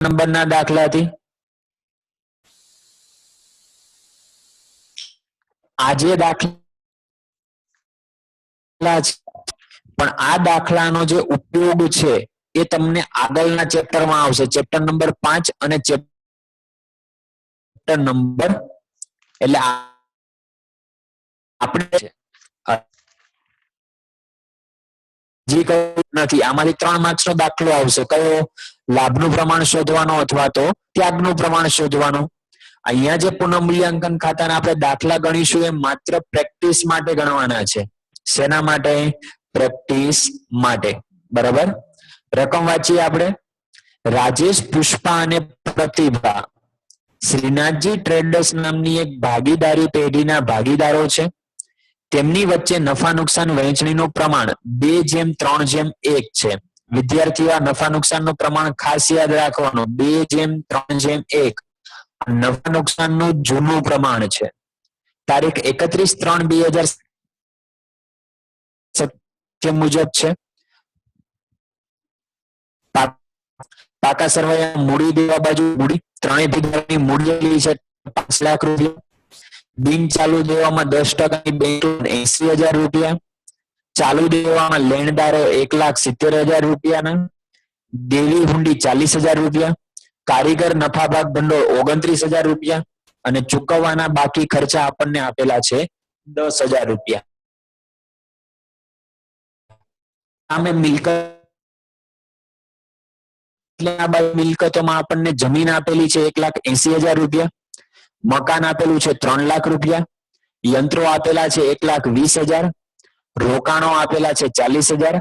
નંબરના દાખલાથી આજે દાખલા છે પણ આ દાખલાનો જે ઉપયોગ છે એ તમને આગળના ચેપ્ટરમાં આવશે, ચેપ્ટર નંબર 5 અને ચેપ્ટર નંબર એટલે આપણે નથી આમાંથી 3 માર્ક્સનો દાખલો આવશે. કયો? લાભનું પ્રમાણ શોધવાનો અથવા તો ત્યાગનું પ્રમાણ શોધવાનો. અહીંયા જે પુનઃમૂલ્યાંકન ખાતાના આપણે દાખલા ગણીશું એ માત્ર પ્રેક્ટિસ માટે ગણવાના છે. શેના માટે? પ્રેક્ટિસ માટે. બરાબર. રકમ વાંચીએ આપણે. રાજેશ, પુષ્પા અને પ્રતિભા શ્રીનાથજી ટ્રેડર્સ નામની એક ભાગીદારી પેઢીના ભાગીદારો છે. તેમની વચ્ચે નફા નુકસાન વહેંચણીનું પ્રમાણ 2:3:1 છે. વિદ્યાર્થીઓ આ નફા નુકસાનનું પ્રમાણ ખાસ યાદ રાખવાનું. 2:3:1 નફા નુકસાનનું જૂનું પ્રમાણ છે. તારીખ 31/3/2017 મુજબ છે. પાકા સરવૈયા મૂડી દેવા બાજુ મૂડી ત્રણેય ભીગની મૂડી છે 5 લાખ રૂપિયા. બિન ચાલુ દેવામાં 10%ની બેંક 80,000 રૂપિયા. ચાલુ દેવામાં લેણદારો 1,70,000 રૂપિયાના. દેવી હુંડી 40,000 રૂપિયા. કારીગર નફા ભાગ ભંડોળ 29,000 રૂપિયા અને ચૂકવવાના બાકી ખર્ચા આપણને આપેલા છે 10,000 રૂપિયા. સામે મિલકત મિલકતોમાં આપણને જમીન આપેલી છે 1,80,000 રૂપિયા. મકાન આપેલું છે 3 લાખ રૂપિયા. યંત્રો આપેલા છે 1,20,000. રોકાણો આપેલા છે 40,000.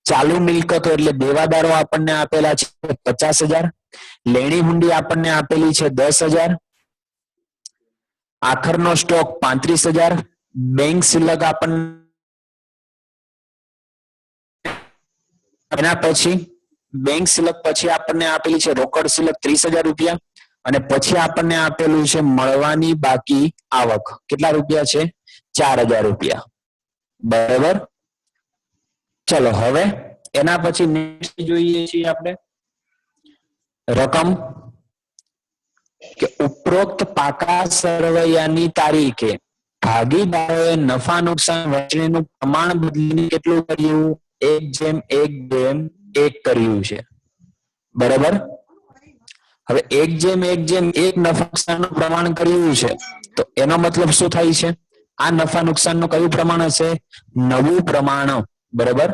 ચાલુ મિલકતો એટલે દેવાદારો આપણને આપેલા છે 50,000. લેણી હુંડી આપણને આપેલી છે 10,000. આખરનો સ્ટોક 35,000. બેંક સિલક આપણને એના પછી બેંક સિલક પછી આપણને આપેલી છે રોકડ સિલક 30,000 રૂપિયા અને પછી આપણને આપેલું છે મળવાની બાકી આવક કેટલા રૂપિયા છે? 4,000 રૂપિયા. બરાબર. ચલો હવે એના પછી નેક્સ્ટ જોઈએ છીએ આપણે રકમ કે ઉપરોક્ત પાકા સરવૈયાની તારીખે ભાગીદારોએ નફા નુકસાન વહેંચણીનું પ્રમાણ બદલીને કેટલું કર્યું? 1:1:1 કર્યું છે. બરાબર. હવે 1:1:1 નફા નુકસાનનું પ્રમાણ કર્યું છે તો એનો મતલબ શું થાય છે? આ નફા નુકસાનનું કયું પ્રમાણ હશે? નવું પ્રમાણ. બરાબર.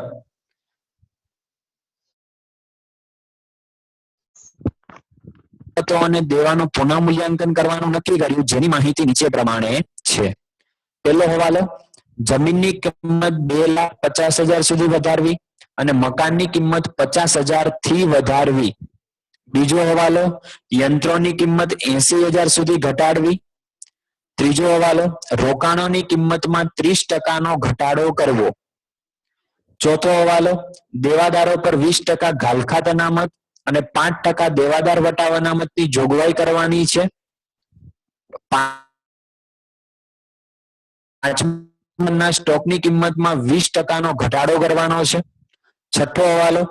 અને દેવાનું પુનઃમૂલ્યાંકન કરવાનું નક્કી કર્યું જેની માહિતી નીચે પ્રમાણે છે. પહેલો હવાલો જમીનની કિંમત 2,50,000 સુધી વધારવી અને મકાનની કિંમત 50,000 થી વધારવી. બીજો હવાલો યંત્રોની કિંમત 80,000 સુધી ઘટાડવી. ત્રીજો હવાલો રોકાણોની કિંમતમાં 30% ઘટાડો કરવો. ચોથો હવાલો દેવાદારો પર 20% ઘાલખાત અનામત અને 5% દેવાદાર વટાવ અનામતની જોગવાઈ કરવાની છે. પાંચમા સ્ટોકની કિંમતમાં 20% ઘટાડો કરવાનો છે. છઠ્ઠો હવાલો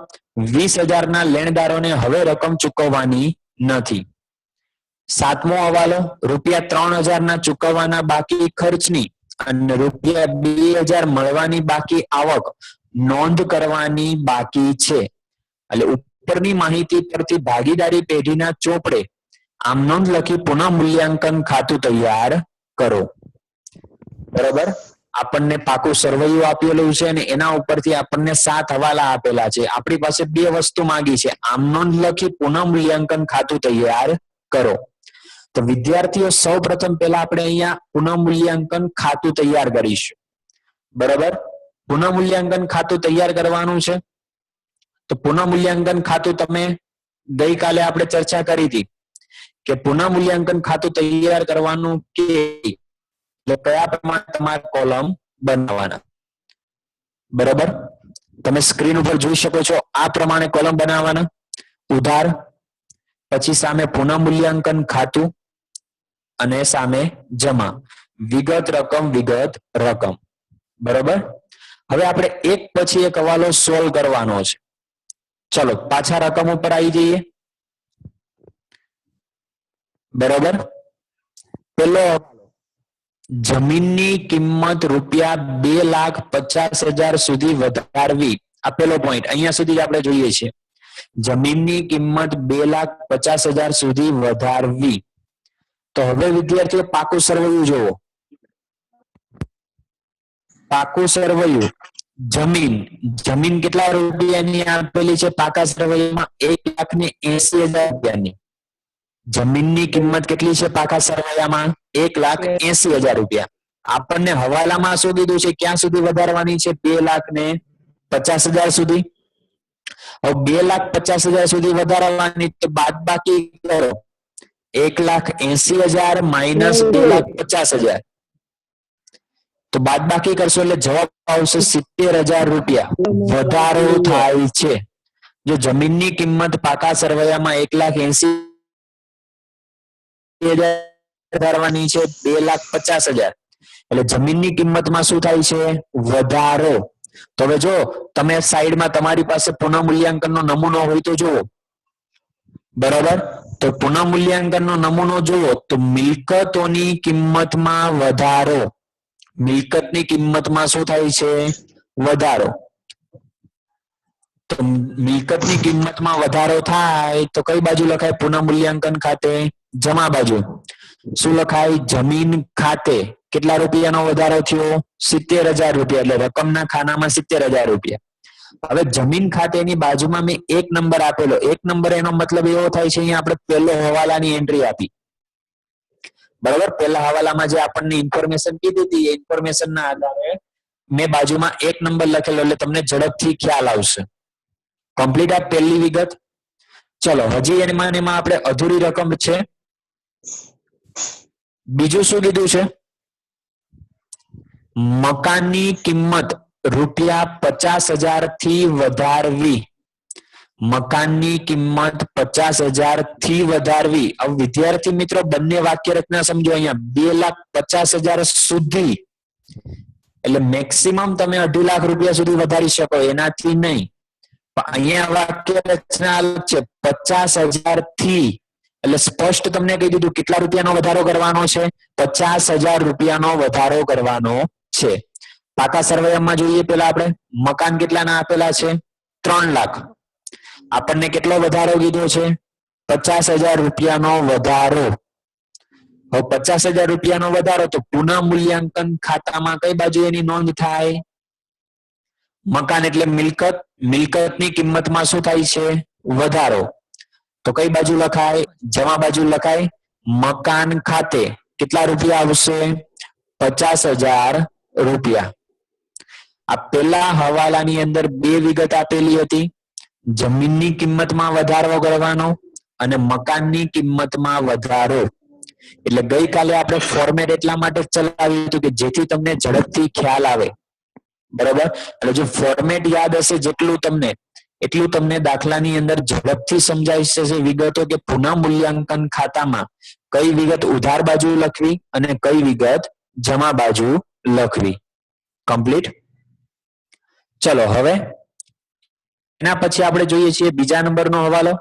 20,000 લેણદારોને હવે રકમ ચૂકવવાની નથી. સાતમો હવાલો ₹3,000 ચૂકવવાના બાકી ખર્ચની અને ₹2,000 મળવાની બાકી આવક નોંધ કરવાની બાકી છે. એટલે ઉપરની માહિતી પરથી ભાગીદારી પેઢીના ચોપડે આમ નોંધ લખી પુનઃ મૂલ્યાંકન ખાતું તૈયાર કરો. બરાબર. આપણને પાકું સરવૈયું આપેલું છે અને એના ઉપરથી આપણને 7 હવાલા આપેલા છે. આપણી પાસે 2 વસ્તુ માંગી છે. આમ નોંધ લખી પુનઃ મૂલ્યાંકન ખાતું તૈયાર કરો. તો વિદ્યાર્થીઓ સૌપ્રથમ પહેલા આપણે અહીંયા પુનઃ મૂલ્યાંકન ખાતું તૈયાર કરીશું. બરાબર. પુનઃ મૂલ્યાંકન ખાતું તૈયાર કરવાનું છે. તો પુનઃ મૂલ્યાંકન ખાતું તમે ગઈકાલે આપણે ચર્ચા કરી હતી કે પુનઃ મૂલ્યાંકન ખાતું તૈયાર કરવાનું કે એટલે કયા પ્રમાણે તમારે કોલમ બનાવવાના. બરાબર. તમે સ્ક્રીન ઉપર જોઈ શકો છો આ પ્રમાણે કોલમ બનાવવાના. ઉધાર, પછી સામે પુનઃ મૂલ્યાંકન ખાતું અને સામે જમા. વિગત રકમ વિગત રકમ. બરાબર. હવે આપણે એક પછી એક હવાલો સોલ્વ કરવાનો છે. ચલો પાછા રકમ ઉપર આવી જઈએ. બરોબર. પેલો જમીનની કિંમત ₹2,50,000 સુધી વધારવી. આ પેલો પોઈન્ટ અહીંયા સુધી આપણે જોઈએ છીએ. જમીનની કિંમત 2,50,000 સુધી વધારવી. તો હવે વિદ્યાર્થીઓ પાકું સરવૈયું જોવો. પાકું સરવૈયું જમીન કેટલા રૂપિયાની આપેલી છે પાકા સરવૈયામાં? 1,80,000 રૂપિયાની. જમીનની કિંમત કેટલી છે પાકા સરવૈયામાં? 1,80,000 રૂપિયા. આપણને હવાલામાં શું કીધું છે? ક્યાં સુધી વધારવાની છે? 2,50,000 સુધી. હવે 2,50,000 સુધી વધારવાની તો બાદ બાકી કરો. 1,80,000 માઇનસ 2,50,000 તો બાદ બાકી કરશો એટલે જવાબ આવશે 70,000 રૂપિયા વધારો થાય છે. જો જમીનની કિંમત પાકા સરવૈયામાં 1,80,000 વધારવાની છે 2,50,000 એટલે જમીનની કિંમતમાં શું થાય છે? વધારો. તો હવે જો તમે સાઈડમાં તમારી પાસે પુનઃમૂલ્યાંકનનો નમૂનો હોય તો જુઓ. બરાબર. તો પુનઃમૂલ્યાંકનનો નમૂનો જુઓ તો મિલકતોની કિંમતમાં વધારો. મિલકતની કિંમતમાં શું થાય છે? વધારો. તો મિલકતની કિંમતમાં વધારો થાય તો કઈ બાજુ લખાય? પુનઃમૂલ્યાંકન ખાતે જમા બાજુ. શું લખાય? જમીન ખાતે કેટલા રૂપિયાનો વધારો થયો? 70,000 રૂપિયા. એટલે રકમના ખાનામાં 70,000 રૂપિયા. હવે જમીન ખાતેની બાજુમાં મેં 1 નંબર આપેલો. 1 નંબર એનો મતલબ એવો થાય છે અહીંયા આપણે પહેલો હવાલાની એન્ટ્રી આપી. બરાબર. પહેલા હવાલામાં જે આપણને ઇન્ફોર્મેશન કીધી હતી એ ઇન્ફોર્મેશનના આધારે મેં બાજુમાં 1 નંબર લખેલો એટલે તમને ઝડપથી ખ્યાલ આવશે. કમ્પ્લીટ આ પહેલી વિગત. ચલો હજી એમાં આપણે અધૂરી રકમ છે. બીજું શું કીધું છે? મકાનની કિંમત ₹50,000 થી વધારવી. મકાનની કિંમત 50,000 થી વધારવી. હવે વિદ્યાર્થી મિત્રો બંને વાક્ય રચના સમજો. અહીંયા 2,50,000 સુધી એટલે મેક્સિમમ તમે 2.5 લાખ રૂપિયા સુધી વધારી શકો, એનાથી નહીં. અહીંયા વાક્ય રચના અલગ છે. 50,000 થી એટલે સ્પષ્ટ તમને કહી દીધું કેટલા રૂપિયાનો વધારો કરવાનો છે? 50,000 રૂપિયાનો વધારો કરવાનો છે. પાકા સરવૈયામાં જોઈએ પેલા આપણે મકાન કેટલાના આપેલા છે? 3 લાખ. આપણને કેટલો વધારો કીધો છે? 50,000 રૂપિયાનો વધારો. હવે 50,000 રૂપિયાનો વધારો તો પુનઃમૂલ્યાંકન ખાતામાં કઈ બાજુ એની નોંધ થાય? મકાન એટલે મિલકત. મિલકતની કિંમતમાં શું થાય છે? વધારો. તો કઈ બાજુ લખાય? જમા બાજુ લખાય. મકાન ખાતે કેટલા રૂપિયા આવશે? 50,000 રૂપિયા. આ પેલા હવાલાની અંદર 2 વિગત આપેલી હતી. જમીનની કિંમતમાં વધારો કરવાનો અને મકાનની કિંમતમાં વધારો. એટલે ગઈકાલે આપણે ફોર્મેટ એટલા માટે ચલાવ્યું હતું કે જેથી તમને ઝડપથી ખ્યાલ આવે. બરાબર. એટલે જો ફોર્મેટ યાદ હશે એટલું તમને દાખલાની અંદર ઝડપથી સમજાઈ જશે વિગતો કે પુનઃમૂલ્યાંકન ખાતામાં કઈ વિગત ઉધાર બાજુ લખવી અને કઈ વિગત જમા બાજુ લખવી. કમ્પ્લીટ. ચલો હવે એના પછી આપણે જોઈએ છીએ બીજા નંબરનો હવાલો.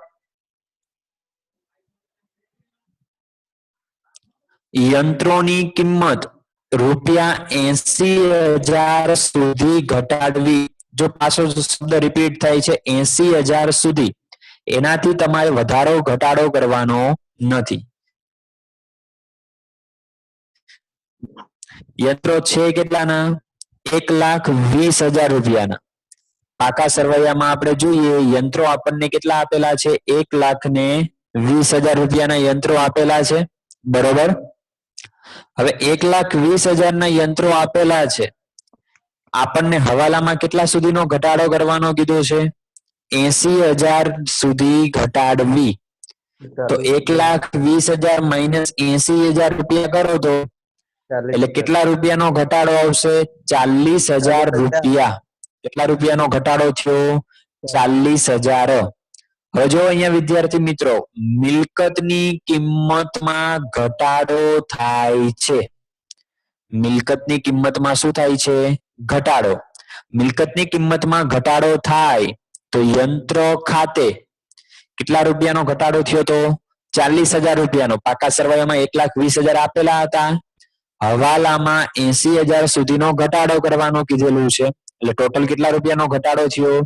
યંત્રોની કિંમત ₹80,000 સુધી ઘટાડવી. જો પાછો શબ્દ રિપીટ થાય છે 80,000 સુધી, એનાથી તમારે વધારો ઘટાડો કરવાનો નથી. યંત્રો છે કેટલાના? 1,20,000 રૂપિયાના. પાકા સરવૈયામાં આપણે જોઈએ યંત્રો આપણને કેટલા આપેલા છે? 1,20,000 રૂપિયાના યંત્રો આપેલા છે. બરોબર. હવે 1,20,000 ના યંત્રો આપેલા છે. આપણને હવાલામાં કેટલા સુધીનો ઘટાડો કરવાનો કીધો છે? 80,000 સુધી ઘટાડવી. તો 1,20,000 માઇનસ 80,000 રૂપિયા કરો તો એટલે કેટલા રૂપિયાનો ઘટાડો આવશે? 40,000 રૂપિયા. કેટલા રૂપિયાનો ઘટાડો થયો? 40,000. હવે જો અહીંયા વિદ્યાર્થી મિત્રો મિલકતની કિંમતમાં ઘટાડો થાય છે. મિલકતની કિંમતમાં શું થાય છે? ઘટાડો. મિલકતની કિંમતમાં ઘટાડો થાય તો યંત્ર ખાતે કેટલા રૂપિયાનો ઘટાડો થયો તો? 40,000 રૂપિયાનો પાકા સરવાયામાં 1,20,000 આપેલા હતા. હવાલામાં 80,000 સુધીનો ઘટાડો કરવાનો કીધેલું છે. એટલે ટોટલ કેટલા રૂપિયાનો ઘટાડો થયો?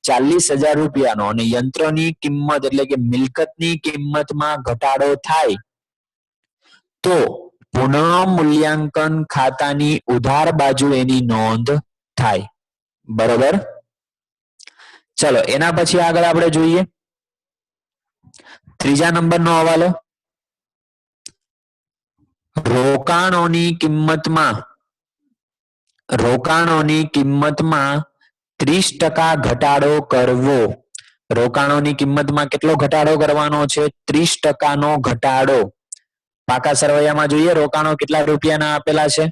40,000 રૂપિયાનો. અને યંત્રની કિંમત એટલે કે મિલકતની કિંમતમાં ઘટાડો થાય તો પુનઃ મૂલ્યાંકન ખાતાની ઉધાર બાજુ એની નોંધ થાય. બરોબર. ચલો એના પછી આગળ આપણે જોઈએ ત્રીજા નંબરનો હવાલો. રોકાણોની કિંમતમાં 30% ઘટાડો કરવો. રોકાણોની કિંમતમાં કેટલો ઘટાડો કરવાનો છે? 30%નો ઘટાડો. પાકા સરવૈયામાં જોઈએ રોકાણો કેટલા રૂપિયાના આપેલા છે.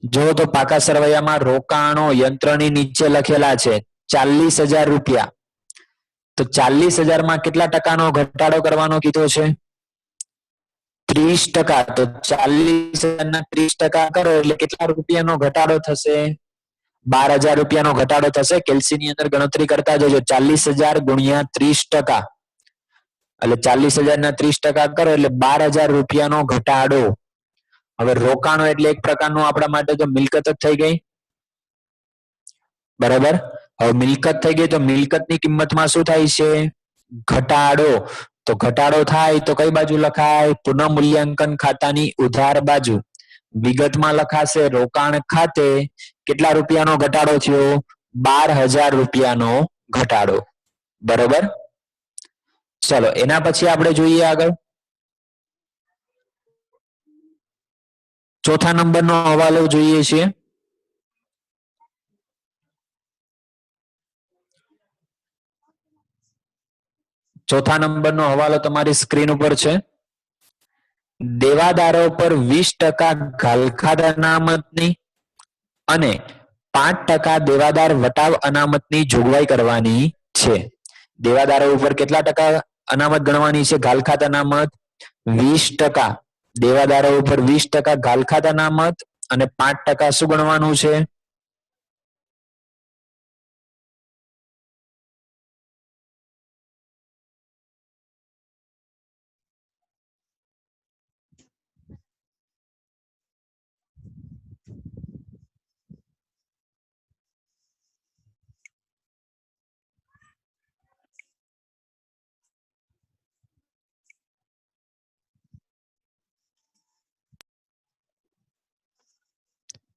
જો તો પાકા સરવૈયામાં રોકાણો યંત્રની નીચે લખેલા છે 40,000 રૂપિયા. તો 40,000 માં કેટલા ટકાનો ઘટાડો કરવાનો કીધો છે? 30%. તો 40,000 ના 30% કરો એટલે કેટલા રૂપિયાનો ઘટાડો થશે? 12,000 રૂપિયાનો ઘટાડો થશે. કેલ્સીની અંદર ગણતરી કરતા જજો. 40,000 ગુણ્યા 30%. એટલે 40,000 ના 30% કરો એટલે 12,000 રૂપિયાનો ઘટાડો. હવે રોકાણો એટલે એક પ્રકારનું આપણા માટે તો મિલકત જ થઈ ગઈ. બરાબર. હવે મિલકત થઈ ગઈ તો મિલકતની કિંમતમાં શું થાય છે? ઘટાડો. તો ઘટાડો થાય તો કઈ બાજુ લખાય? પુનઃ મૂલ્યાંકન ખાતાની ઉધાર બાજુ. વિગતમાં લખાશે રોકાણ ખાતે કેટલા રૂપિયાનો ઘટાડો થયો? 12,000 રૂપિયાનો ઘટાડો. બરોબર. ચલો એના પછી આપણે જોઈએ આગળ ચોથા નંબરનો હવાલો જોઈએ છીએ. ચોથા નંબરનો હવાલો તમારી સ્ક્રીન ઉપર છે. દેવાદારો પર 20% ઘાલખાત અનામતની અને 5% દેવાદાર વટાવ અનામતની જોગવાઈ કરવાની છે. દેવાદારો ઉપર કેટલા ટકા અનામત ગણવાની છે? ઘાલખાત અનામત 20%. દેવાદારો ઉપર 20% ઘાલખાત અનામત અને 5% શું ગણવાનું છે?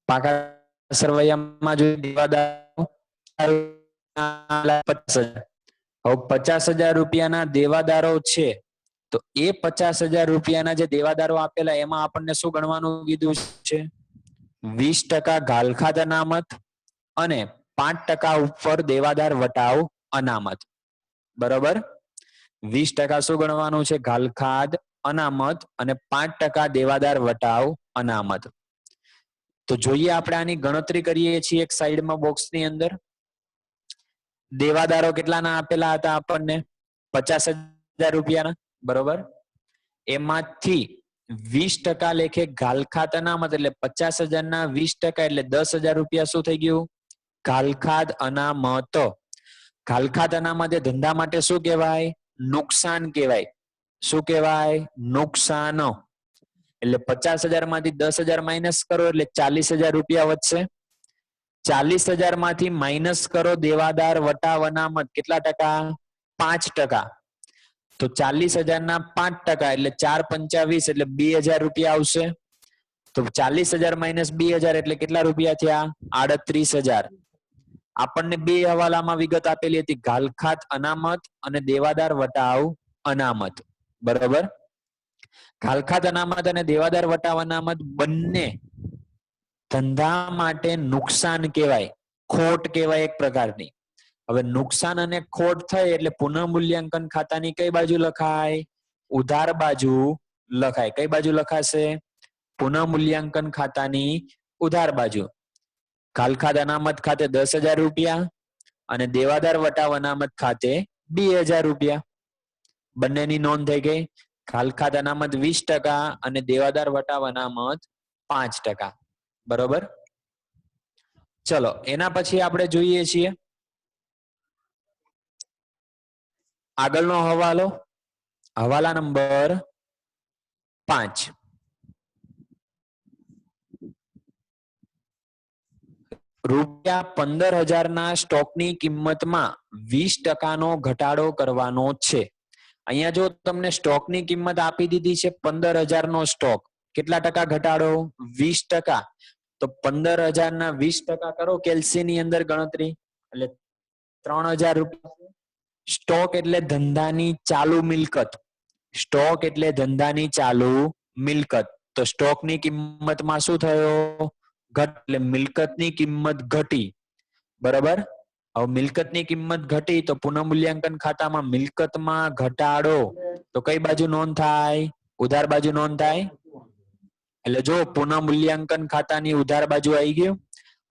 પાકા સરવૈયામાં જો દેવાદારો 50,000. હવે 50,000 રૂપિયાના દેવાદારો છે તો એ 50,000 રૂપિયાના જે દેવાદારો આપેલા એમાં આપણને શું ગણવાનું કીધું છે? 20% ઘાલખાત અનામત અને 5% ઉપર દેવાદાર વટાવ અનામત. બરોબર. 20% શું ગણવાનું છે? ઘાલખાત અનામત અને 5% દેવાદાર વટાવ અનામત. તો જોઈએ આપણે આની ગણતરી કરીએ છીએ એક સાઈડમાં બોક્સની અંદર. દેવાદારો કેટલાના આપેલા હતા આપણને? 50,000 રૂપિયાના. બરોબર. એમાંથી 20% લેખે ઘાલખાત અનામત એટલે 50,000 ના 20% એટલે 10,000 રૂપિયા શું થઈ ગયું? ઘાલખાત અનામત. ઘાલખાત અનામત એ ધંધા માટે શું કહેવાય? નુકસાન કહેવાય. શું કહેવાય? નુકસાન. એટલે 50,000 માંથી 10,000 માઇનસ કરો એટલે 40,000 રૂપિયા વધશે. 40,000 માંથી માઇનસ કરો દેવાદાર વટાવ અનામત કેટલા ટકા? 5%. તો 40,000 ના 5% એટલે 4 × 25 એટલે 2,000 રૂપિયા આવશે. તો 40,000 માઇનસ 2,000 એટલે કેટલા રૂપિયા થયા? 38,000. આપણને બે હવાલામાં વિગત આપેલી હતી ઘાલખાત અનામત અને દેવાદાર વટાવ અનામત. બરોબર. ઘાલખાત અનામત અને દેવાદાર વટાવ અનામત બંને ધંધા માટે નુકસાન કહેવાય, ખોટ કહેવાય એક પ્રકારની. હવે નુકસાન અને ખોટ થઈ એટલે પુનઃ મૂલ્યાંકન ખાતાની કઈ બાજુ લખાય? ઉધાર બાજુ લખાય. કઈ બાજુ લખાશે? પુનઃ મૂલ્યાંકન ખાતાની ઉધાર બાજુ. ઘાલખાત અનામત ખાતે 10,000 રૂપિયા અને દેવાદાર વટાવ અનામત ખાતે 2,000 રૂપિયા. બંનેની નોંધ થઈ ગઈ. ઘાલખાત અનામત 20% અને દેવાદાર વટાવ અનામત 5%. બરોબર. ચલો એના પછી આપણે જોઈએ છીએ આગળનો હવાલો હવાલા નંબર 5, રૂપિયા 15,000 સ્ટોકની કિંમતમાં 20% ઘટાડો કરવાનો છે. અહીંયા જો તમને સ્ટોકની કિંમત આપી દીધી છે 15,000 સ્ટોક, કેટલા ટકા ઘટાડો? 20%. તો 15,000 20% કરો કેલ્સી ની અંદર ગણતરી, એટલે 3,000 રૂપિયા. સ્ટોક એટલે ધંધાની ચાલુ મિલકત. સ્ટોક એટલે ધંધાની ચાલુ મિલકત. તો સ્ટોકની કિંમતમાં શું થયો? ઘટ, એટલે મિલકતની કિંમત ઘટી. બરાબર. હવે મિલકતની કિંમત ઘટી તો પુનઃમૂલ્યાંકન ખાતામાં મિલકતમાં ઘટાડો, તો કઈ બાજુ નોંધ થાય? ઉધાર બાજુ નોંધ થાય. એટલે જો પુનઃમૂલ્યાંકન ખાતાની ઉધાર બાજુ આવી ગયું.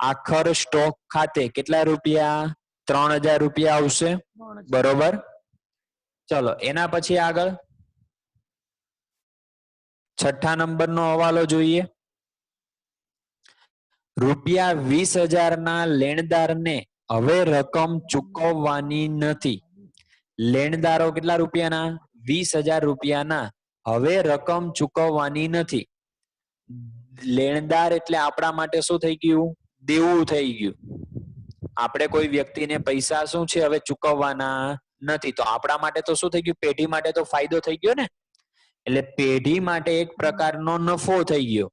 આખર સ્ટોક ખાતે કેટલા રૂપિયા? 3,000 રૂપિયા આવશે. બરોબર. ચલો એના પછી આગળ છઠ્ઠા નંબરનો હવાલો જોઈએ. રૂપિયા 20,000 લેણદારને હવે રકમ ચૂકવવાની નથી. લેણદારો કેટલા રૂપિયાના? 20,000 રૂપિયાના હવે રકમ ચૂકવવાની નથી. લેણદાર એટલે આપણા માટે શું થઈ ગયું? દેવું થઈ ગયું. આપણે કોઈ વ્યક્તિને પૈસા શું છે હવે ચૂકવવાના નથી. તો આપણા માટે તો શું થઈ ગયું? પેઢી માટે તો ફાયદો થઈ ગયો ને. એટલે પેઢી માટે એક પ્રકારનો નફો થઈ ગયો.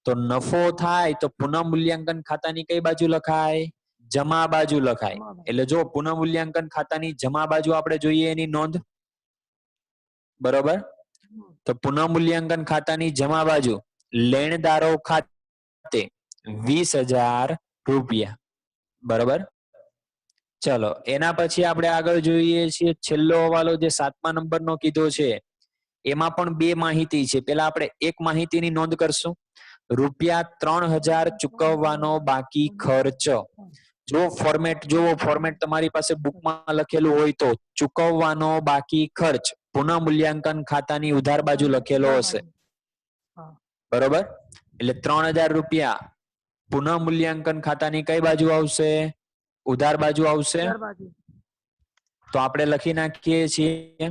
તો નફો થાય તો પુનઃમૂલ્યાંકન ખાતાની કઈ બાજુ લખાય? જમા બાજુ લખાય. એટલે જો પુનઃમૂલ્યાંકન ખાતાની જમા બાજુ આપણે જોઈએ એની નોંધ. બરોબર. તો પુનઃમૂલ્યાંકન ખાતાની જમા બાજુ લેણદારો ખાતે 20,000 રૂપિયા. બરોબર. ચલો એના પછી આપણે આગળ જોઈએ છીએ છેલ્લો હવાલો જે 7મા નંબરનો કીધો છે, એમાં પણ બે માહિતી છે. પેલા આપણે એક માહિતીની નોંધ કરશું. રૂપિયા 3,000 ચૂકવવાનો બાકી ખર્ચ. જો ફોર્મેટ જોવો, ફોર્મેટ તમારી પાસે બુકમાં લખેલું હોય તો ચૂકવવાનો બાકી ખર્ચ પુનઃમૂલ્યાંકન ખાતાની ઉધાર બાજુ લખેલો હશે. બરોબર. એટલે 3,000 રૂપિયા પુનઃમૂલ્યાંકન ખાતાની કઈ બાજુ આવશે? ઉધાર બાજુ આવશે. તો આપણે લખી નાખીએ છીએ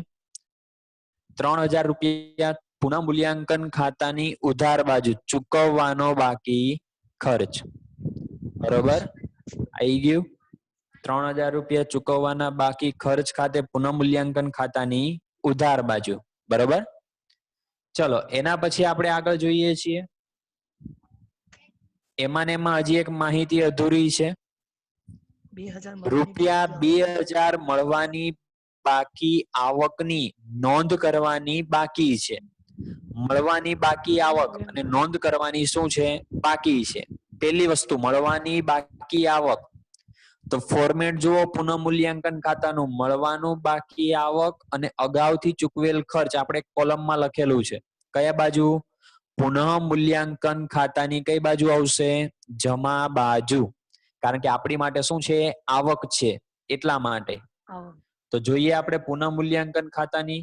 3,000 રૂપિયા પુનઃમૂલ્યાંકન ખાતાની ઉધાર બાજુ ચૂકવવાનો બાકી ખર્ચ. બરોબર. આવી ગયું. 3,000 રૂપિયા ચૂકવવાના બાકી ખર્ચ ખાતે પુનઃમૂલ્યાંકન ખાતાની ઉધાર બાજુ. બરોબર. ચલો એના પછી આપણે આગળ જોઈએ છીએ. એમાં ને એમાં હજી એક માહિતી અધૂરી છે. રૂપિયા 2,000 મળવાની બાકી આવકની નોંધ કરવાની બાકી છે. મળવાની બાકી આવક અને નોંધ કરવાની શું છે? બાકી છે. પહેલી વસ્તુ મળવાની બાકી આવક. તો ફોર્મેટ જુઓ પુનઃમૂલ્યાંકન ખાતાનું. મળવાનું બાકી આવક અને અગાઉથી ચૂકવેલ ખર્ચ આપણે કોલમમાં લખેલું છે. કયા બાજુ? પુનઃમૂલ્યાંકન ખાતાની કઈ બાજુ આવશે? જમા બાજુ. કારણ કે આપણી માટે શું છે? આવક છે, એટલા માટે. તો જોઈએ આપણે પુનઃમૂલ્યાંકન ખાતાની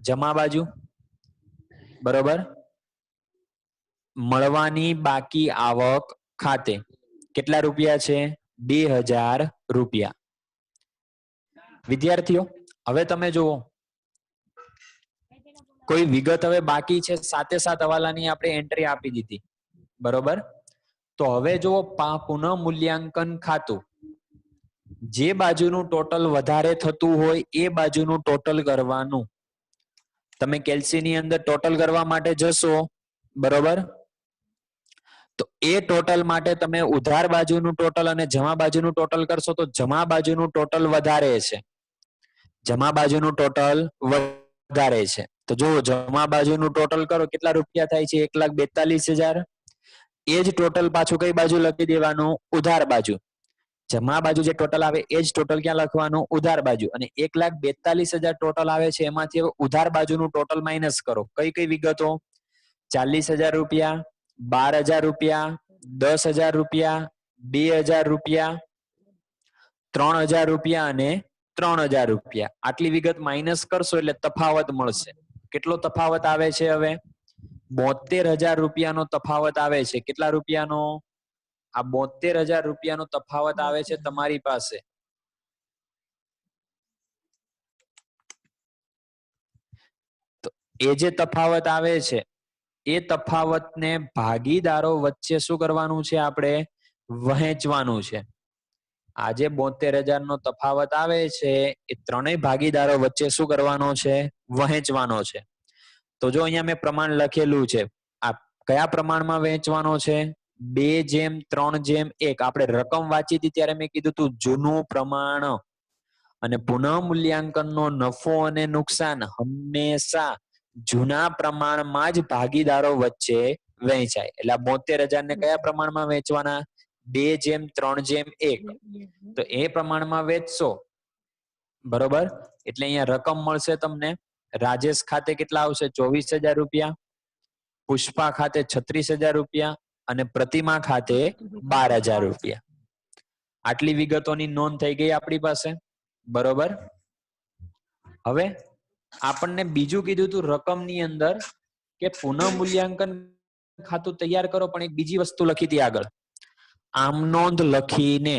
જમા બાજુ. બરોબર. મળવાની બાકી આવક ખાતે કેટલા રૂપિયા છે? 2,000 રૂપિયા. વિદ્યાર્થીઓ હવે તમે જુઓ, કોઈ વિગત હવે બાકી છે? સાથે સાથ હવાલાની આપણે એન્ટ્રી આપી દીધી. બરોબર. તો હવે જુઓ પુનઃમૂલ્યાંકન ખાતું, જે બાજુનું ટોટલ વધારે થતું હોય એ બાજુનું ટોટલ કરવાનું. તમે કેલ્સીની અંદર ટોટલ કરવા માટે જશો. બરોબર. તો એ ટોટલ માટે તમે ઉધાર બાજુનું ટોટલ અને જમા બાજુનું ટોટલ કરશો તો જમા બાજુનું ટોટલ વધારે છે. જમા બાજુનું ટોટલ વધારે છે. તો જો જમા બાજુનું ટોટલ કરો કેટલા રૂપિયા થાય છે? 1,42,000. એ જ ટોટલ પાછું કઈ બાજુ લખી દેવાનું? ઉધાર બાજુ. જમા બાજુ જે ટોટલ આવે એ જ ટોટલ ક્યાં લખવાનું? ઉધાર બાજુ. અને 1,42,000 ટોટલ આવે છે, એમાંથી ઉધાર બાજુનું ટોટલ માઇનસ કરો. કઈ કઈ વિગતો? 40,000 રૂપિયા, 12,000 રૂપિયા, 10,000 રૂપિયા, 2,000 રૂપિયા, 3,000 રૂપિયા અને 3,000 રૂપિયા. આટલી વિગત માઇનસ કરશો એટલે તફાવત મળશે. કેટલો તફાવત આવે છે? હવે 72,000 રૂપિયાનો તફાવત આવે છે. કેટલા રૂપિયાનો? આ 72,000 રૂપિયાનો તફાવત આવે છે તમારી પાસે. એ જે તફાવત આવે છે એ તફાવતને ભાગીદારો વચ્ચે શું કરવાનું છે? આપણે વહેંચવાનું છે. આ જે 72,000 નો તફાવત આવે છે એ ત્રણેય ભાગીદારો વચ્ચે શું કરવાનો છે? વહેંચવાનો છે. તો જો અહીંયા મેં પ્રમાણ લખેલું છે, આ કયા પ્રમાણમાં વહેંચવાનો છે? 2:3:1. આપણે રકમ વાંચી હતી ત્યારે મેં કીધું હતું જૂનું પ્રમાણ. અને પુનઃ મૂલ્યાંકનનો નફો અને નુકસાન હંમેશા જૂના પ્રમાણમાં જ ભાગીદારો વચ્ચે વહેંચાય. એટલે આ 72,000 ને કયા પ્રમાણમાં વહેંચવાના? 2:3:1. તો એ પ્રમાણમાં વેચશો, બરોબર? એટલે અહીંયા રકમ મળશે તમને. રાજેશ ખાતે કેટલા આવશે? 24,000 રૂપિયા. પુષ્પા ખાતે 36,000 રૂપિયા અને પ્રતિમા ખાતે 12,000 રૂપિયા. આટલી વિગતોની નોંધ થઈ ગઈ આપણી પાસે, બરોબર? હવે આપણને બીજું કીધું હતું રકમની અંદર કે પુનઃ મૂલ્યાંકન ખાતું તૈયાર કરો, પણ એક બીજી વસ્તુ લખી હતી આગળ, આમ નોંધ લખીને.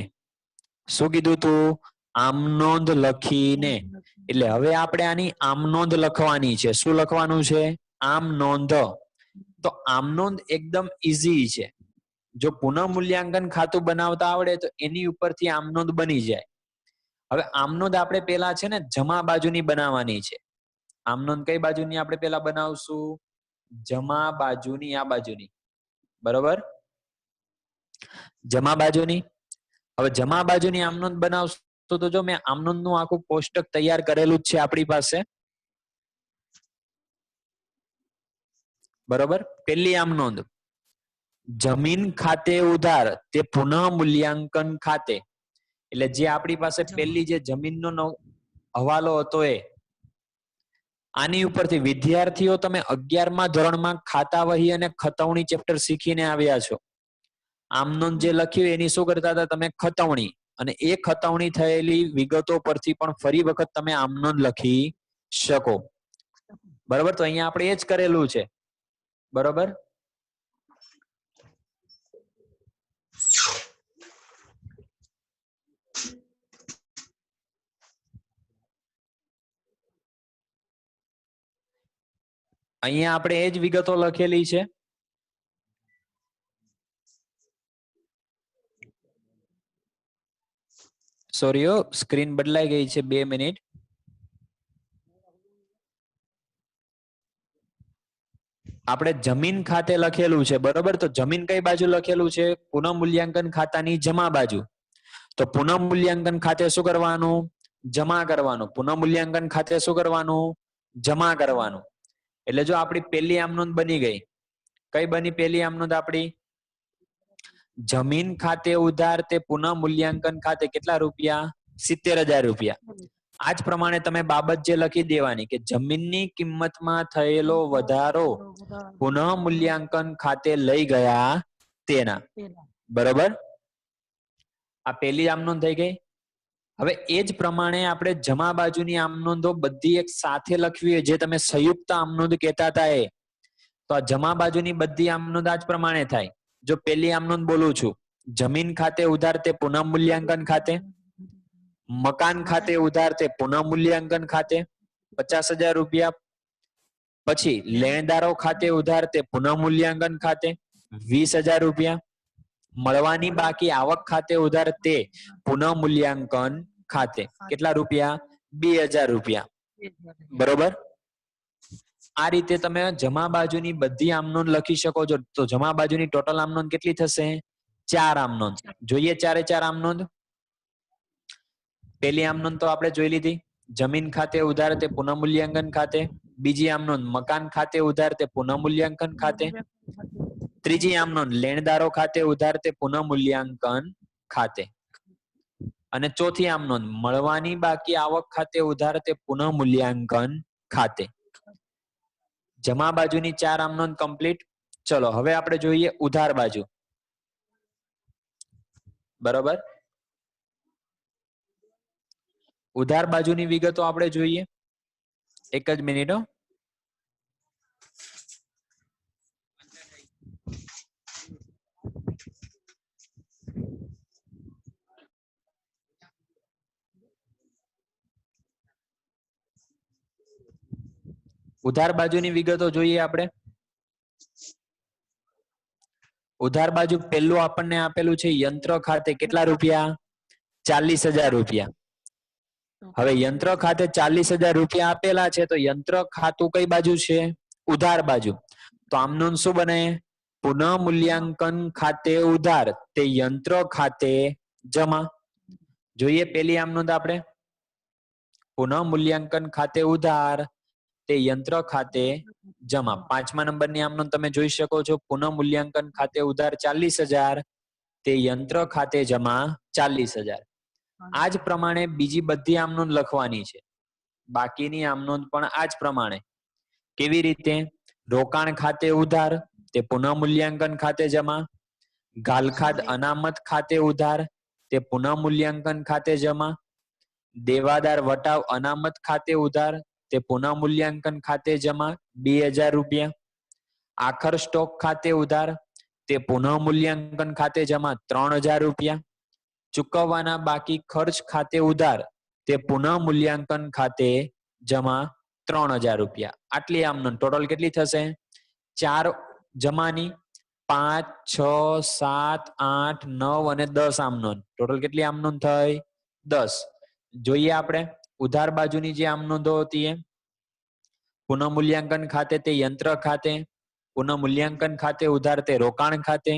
શું કીધું તું? આમ નોંધ લખીને. એટલે હવે આપણે આની આમ નોંધ લખવાની છે. શું લખવાનું છે? આમ નોંધ. તો આમ નોંધ એકદમ ઈઝી છે. જો પુનઃ મૂલ્યાંકન ખાતું બનાવતા આવડે તો એની ઉપરથી આમ નોંધ બની જાય. હવે આમ નોંધ આપણે પેલા છે ને જમા બાજુની બનાવવાની છે. આમ નોંધ કઈ બાજુની આપણે પેલા બનાવશું? જમા બાજુની, આ બાજુની, બરોબર? જમા બાજુની. હવે જમા બાજુની આમ નોંધ બનાવશો તો જો મેં આમ નોંધ નું આખું કોષ્ટક તૈયાર કરેલું જ છે આપણી પાસે, બરોબર? પેલી આમ નોંધ, જમીન ખાતે ઉધાર તે પુનઃ મૂલ્યાંકન ખાતે. એટલે જે આપણી પાસે પેલી જે જમીનનો હવાલો હતો એ, આની ઉપરથી વિદ્યાર્થીઓ તમે 11મા ધોરણમાં ખાતા વહી અને ખતવણી ચેપ્ટર શીખીને આવ્યા છો. આમ નોંધ જે લખ્યું એની શું કરતા હતા તમે? ખતવણી. અને એ ખતવણી થયેલી વિગતો પરથી પણ ફરી વખત તમે આમ નોંધ લખી શકો, બરોબર? તો અહીંયા આપણે એ જ કરેલું છે, બરોબર? અહીંયા આપણે એ જ વિગતો લખેલી છે. સોરી હો, સ્ક્રીન બદલાઈ ગઈ છે, 2 મિનિટ. આપણે જમીન ખાતે લખેલું છે, બરોબર? તો જમીન કઈ બાજુ લખેલું છે? પુનઃ મૂલ્યાંકન ખાતાની જમા બાજુ. તો પુનઃ મૂલ્યાંકન ખાતે શું કરવાનું? જમા કરવાનું. પુનઃ મૂલ્યાંકન ખાતે શું કરવાનું? જમા કરવાનું. એટલે જો આપણી પેલી આમ નોંધ બની ગઈ. કઈ બની પેલી આમ નોંધ આપણી? જમીન ખાતે ઉધાર તે પુનઃ મૂલ્યાંકન ખાતે કેટલા રૂપિયા? 70,000 રૂપિયા. આ જ પ્રમાણે તમે બાબત જે લખી દેવાની કે જમીનની કિંમતમાં થયેલો વધારો પુનઃ મૂલ્યાંકન ખાતે લઈ ગયા તેના, બરોબર? આ પેલી આમ નોંધ થઈ ગઈ. હવે એ જ પ્રમાણે આપણે જમા બાજુની આમ નોંધો બધી એક સાથે લખવી હોય, જે તમે સંયુક્ત આમ નોંધ કહેતા હતા એ. તો આ જમા બાજુની બધી આમ નોંધ આ જ પ્રમાણે થાય. જો પેલી આમ નોંધ બોલું છું, જમીન ખાતે ઉધાર તે પુનઃ મૂલ્યાંકન ખાતે. મકાન ખાતે ઉધાર તે પુનઃ મૂલ્યાંકન ખાતે 50,000 રૂપિયા. પછી લેણદારો ખાતે ઉધાર તે પુનઃ મૂલ્યાંકન ખાતે 20,000 રૂપિયા. મળવાની બાકી આવક ખાતે ઉધાર તે પુનઃ મૂલ્યાંકન ખાતે કેટલા રૂપિયા? 2,000 રૂપિયા, બરોબર? આ રીતે તમે જમા બાજુની બધી આમ નોંધ લખી શકો છો. તો જમા બાજુની ટોટલ આમ નોંધ કેટલી થશે? 4 આમ નોંધ. જોઈએ 4 આમ નોંધ. પેલી આમ નોંધ તો આપણે જોઈ લીધી, જમીન ખાતે ઉધાર તે પુનઃ મૂલ્યાંકન ખાતે. બીજી આમ નોંધ, મકાન ખાતે ઉધાર તે પુનઃ મૂલ્યાંકન ખાતે. ત્રીજી આમ નોંધ, લેણદારો ખાતે ઉધાર તે પુનઃ મૂલ્યાંકન ખાતે. અને ચોથી આમ નોંધ, મળવાની બાકી આવક ખાતે ઉધાર તે પુનઃ મૂલ્યાંકન ખાતે. જમા બાજુની 4 આમ નોંધ કમ્પ્લીટ. ચલો હવે આપણે જોઈએ ઉધાર બાજુ, બરોબર? ઉધાર બાજુની વિગતો આપણે જોઈએ. એક જ મિનિટ હો. ઉધાર બાજુની વિગતો જોઈએ આપણે. ઉધાર બાજુ પહેલું આપણને આપેલું છે યંત્ર ખાતે કેટલા રૂપિયા? 40,000 રૂપિયા. હવે યંત્ર ખાતે 40,000 રૂપિયા આપેલા છે તો યંત્ર ખાતું કઈ બાજુ છે? ઉધાર બાજુ. તો આમનું શું બને? પુનઃ મૂલ્યાંકન ખાતે ઉધાર તે યંત્ર ખાતે જમા. જોઈએ પેલી આમ નોંધ આપણે. પુનઃ મૂલ્યાંકન ખાતે ઉધાર તે યંત્ર ખાતે જમા. 5મા નંબરની આમ નોંધ તમે જોઈ શકો છો. પુનઃ મૂલ્યાંકન ખાતે ઉધાર 40,000 તે યંત્ર ખાતે જમા 40,000. આ જ પ્રમાણે બીજી બધી આમ નોંધ લખવાની છે. બાકીની આમ નોંધ પણ આ જ પ્રમાણે. કેવી રીતે? રોકાણ ખાતે ઉધાર તે પુનઃ મૂલ્યાંકન ખાતે જમા. ગાલખાદ અનામત ખાતે ઉધાર તે પુનઃ મૂલ્યાંકન ખાતે જમા. દેવાદાર વટાવ અનામત ખાતે ઉધાર તે પુનઃ મૂલ્યાંકન ખાતે જમા 2,000 રૂપિયા. આખર સ્ટોક ખાતે ઉધાર તે પુનઃ મૂલ્યાંકન ખાતે જમા 3,000 રૂપિયા. ચૂકવવાના બાકી ખર્ચ ખાતે ઉધાર તે પુનઃ મૂલ્યાંકન ખાતે જમા 3,000 રૂપિયા. આટલી આમ નોંધ ટોટલ કેટલી થશે? 4 જમાની, 5, 6, 7, 8, 9 અને 10 આમ નોંધ. ટોટલ કેટલી આમ નોંધ થઈ? 10. જોઈએ આપણે ઉધાર બાજુની જે આમ નોંધો હતી એ. પુનઃ મૂલ્યાંકન ખાતે તે યંત્ર ખાતે, પુનઃ મૂલ્યાંકન ખાતે ઉધાર તે રોકાણ ખાતે,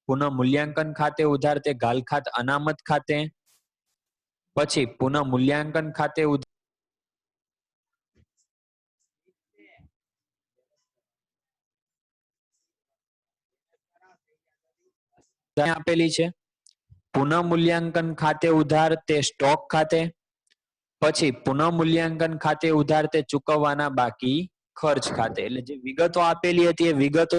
પુનઃ મૂલ્યાંકન ખાતે ઉધાર તે ગાલખાત અનામત ખાતે, પછી પુનઃ મૂલ્યાંકન ખાતે આપેલી છે. પુનઃ મૂલ્યાંકન ખાતે ઉધાર તે સ્ટોક ખાતે, પછી પુનઃ મૂલ્યાંકન ખાતે ઉધાર તે ચૂકવવાના બાકી ખર્ચ ખાતે. એટલે જે વિગતો આપેલી હતી એ વિગતો